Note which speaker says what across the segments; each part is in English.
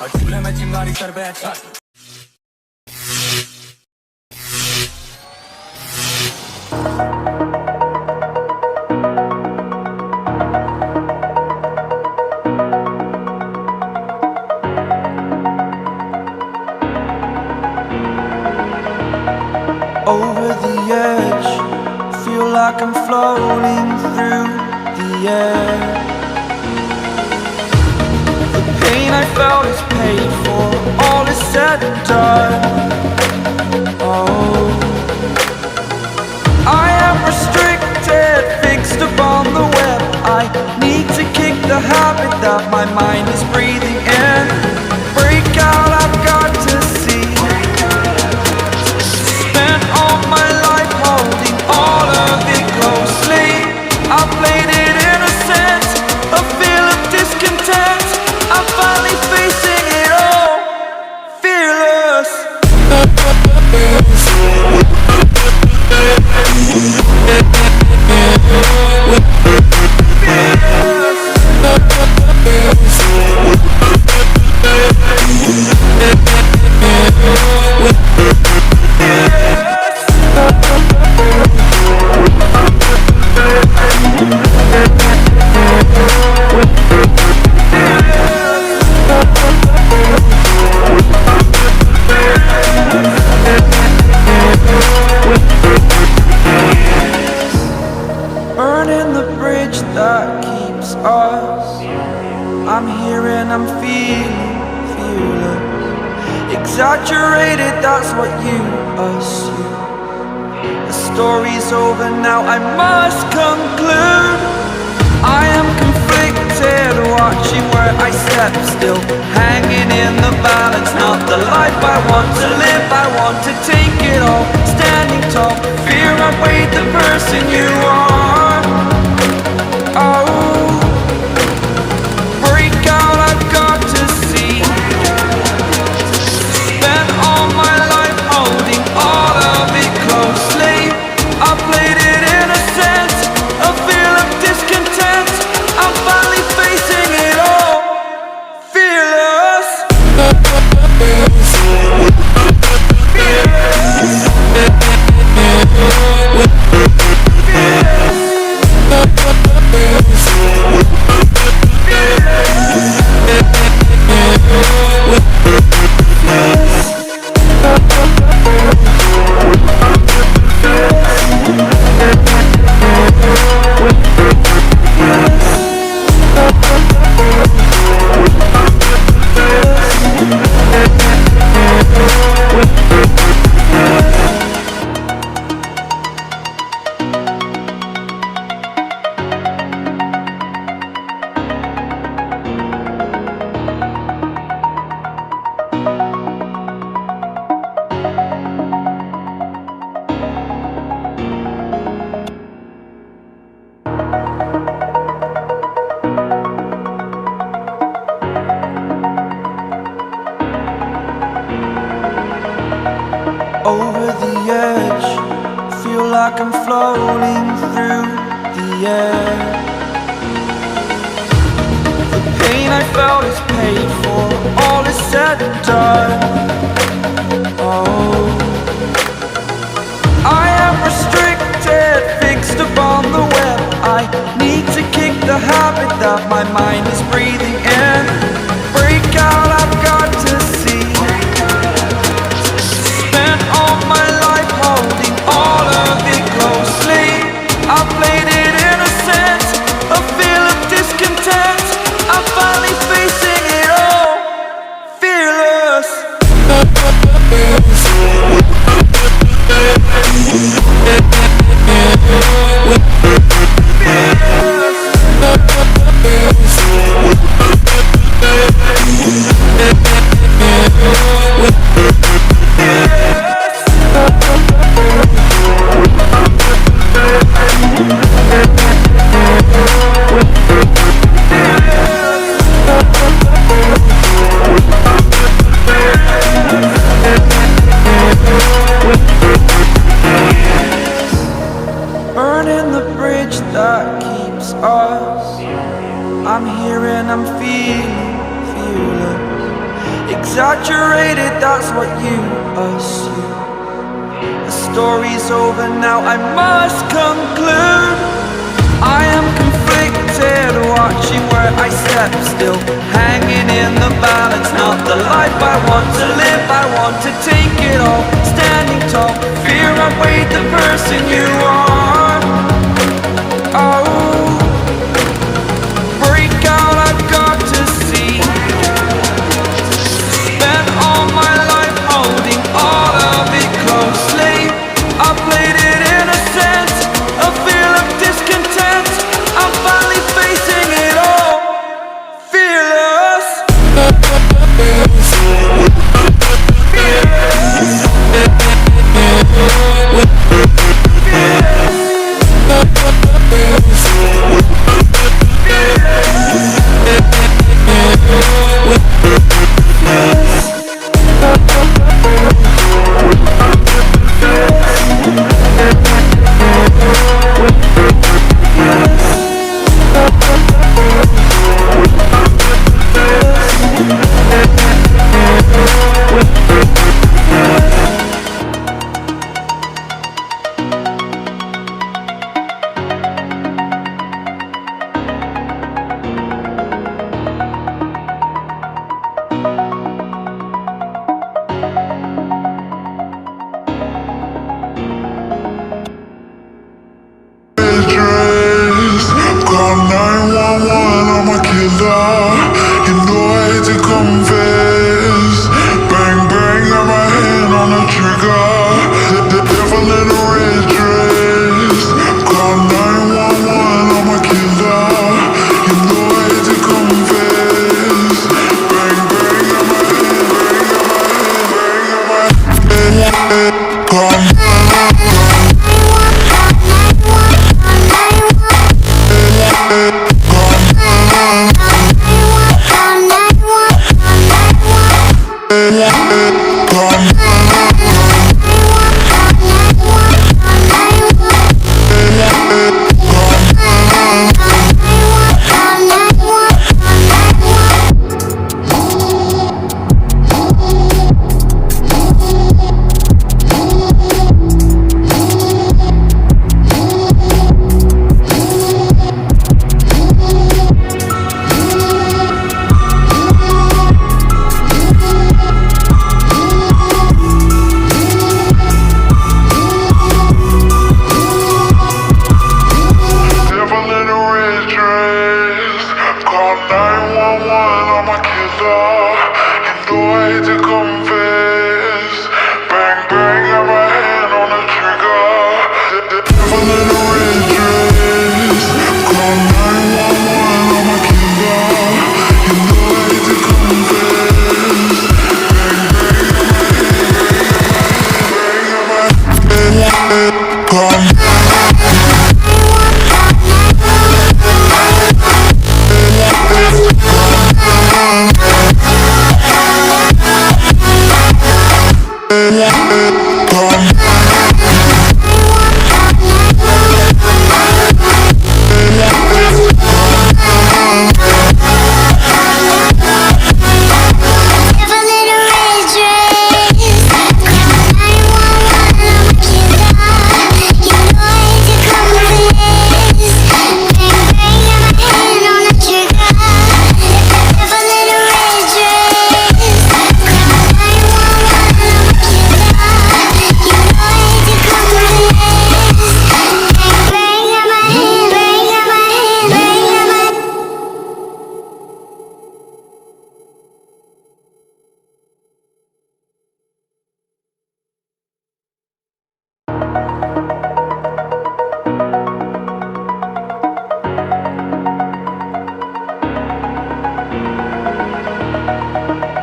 Speaker 1: झूले में चिंगारी कर बैठा
Speaker 2: Over the edge, feel like I'm floating through the air. The pain I felt is paid for, all is said and done. Oh, I am restricted, fixed upon the web. I need to kick the habit that my mind is breathing in. Break out, I've got to see. All my life holding all of it closely. I played it innocent, a feel of discontent. I'm finally facing it all, fearless. Burning the bridge that keeps us. I'm here and I'm feeling fearless. Exaggerated, that's what you assume. The story's over now, I must conclude. I am conflicted, watching where I step still, hanging in the balance. Not the life I want to live, I want to take it all. Standing tall, fear outweighed the person you are. Oh, break out, I've got to see. Spent all my life holding all of it closely. I played it innocent, a feel of discontent. I'm finally facing it all, fearless. Over the edge, feel like I'm floating through the air. The pain I felt is paid for, all is said and done. Oh, I am restricted, fixed upon the web. I need to kick the habit that my mind is breathing in. Break out, I've got to see. Spent all my life holding all of it closely. I played it innocent, a feel of discontent. I'm finally facing it exaggerated, that's what you assume. The story's over now, I must conclude. I am conflicted, watching where I step still, hanging in the balance, not the life I want to live. I want to take it all, standing tall, fear outweighed the person you are. Oh, break out, I've got to see. Spent all my life holding all of it closely. I played it innocent, a feel of discontent. I'm finally facing it all, fearless.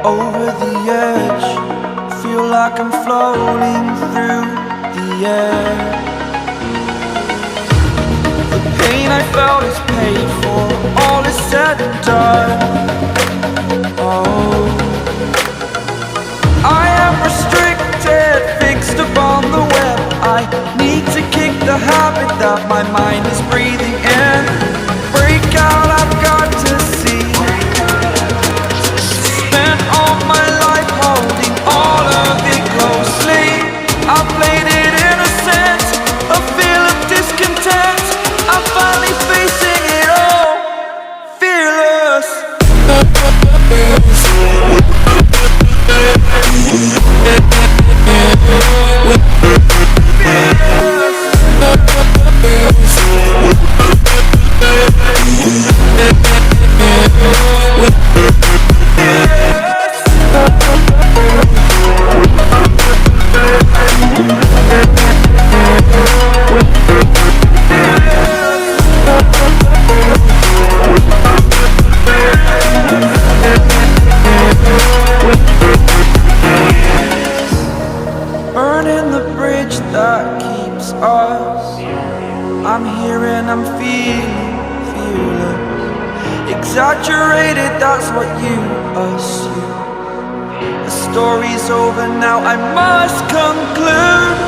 Speaker 2: Over the edge, feel like I'm floating through the air. The pain I felt is paid for, all is said and done. Oh, I am restricted, fixed upon the web. I need to kick the habit that my mind is breathing in. Break out, I've got to see. Spent all my life exaggerated, that's what you assume. The story's over now, I must conclude.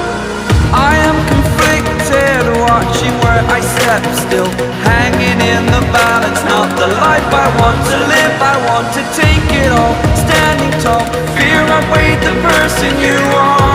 Speaker 2: I am conflicted, watching where I step still, hanging in the balance, not the life I want to live. I want to take it all, standing tall, fear I weighed the person you are.